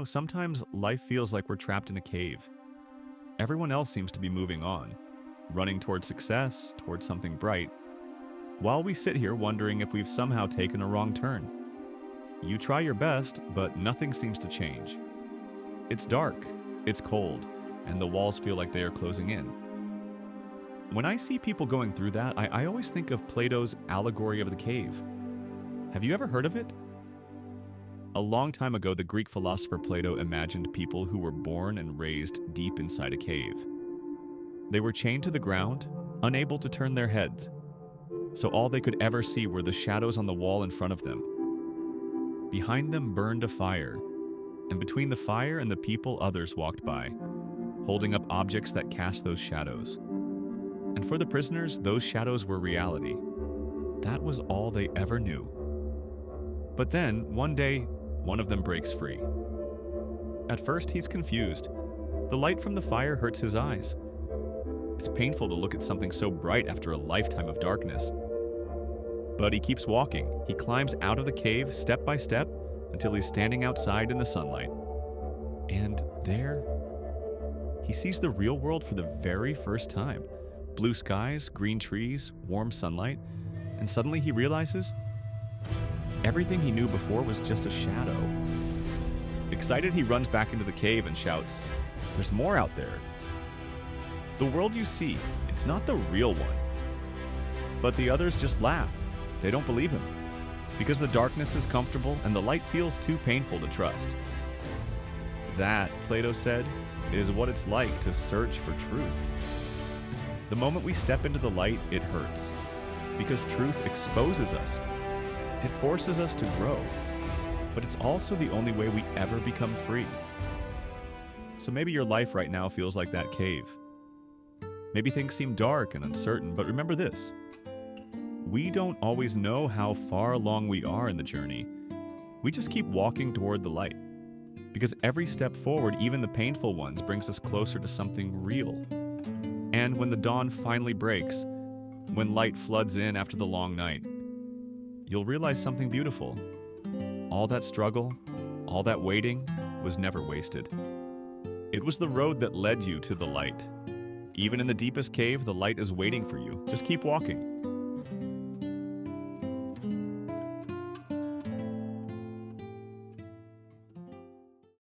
Sometimes life feels like we're trapped in a cave. Everyone else seems to be moving on, running towards success, towards something bright, while we sit here wondering if we've somehow taken a wrong turn. You try your best, but nothing seems to change. It's dark, it's cold, and the walls feel like they are closing in. When I see people going through that, I always think of Plato's allegory of the cave. Have you ever heard of it? A long time ago, the Greek philosopher Plato imagined people who were born and raised deep inside a cave. They were chained to the ground, unable to turn their heads, so all they could ever see were the shadows on the wall in front of them. Behind them burned a fire, and between the fire and the people others walked by, holding up objects that cast those shadows. And for the prisoners, those shadows were reality. That was all they ever knew. But then, one day, one of them breaks free. At first, he's confused. The light from the fire hurts his eyes. It's painful to look at something so bright after a lifetime of darkness. But he keeps walking. He climbs out of the cave step by step until he's standing outside in the sunlight. And there, he sees the real world for the very first time. Blue skies, green trees, warm sunlight, and suddenly he realizes everything he knew before was just a shadow. Excited, he runs back into the cave and shouts, "There's more out there." The world you see, it's not the real one. But the others just laugh. They don't believe him, because the darkness is comfortable and the light feels too painful to trust. That, Plato said, is what it's like to search for truth. The moment we step into the light, it hurts, because truth exposes us. It forces us to grow, but it's also the only way we ever become free. So maybe your life right now feels like that cave. Maybe things seem dark and uncertain, but remember this. We don't always know how far along we are in the journey. We just keep walking toward the light, because every step forward, even the painful ones, brings us closer to something real. And when the dawn finally breaks, when light floods in after the long night, you'll realize something beautiful. All that struggle, all that waiting was never wasted. It was the road that led you to the light. Even in the deepest cave, the light is waiting for you. Just keep walking.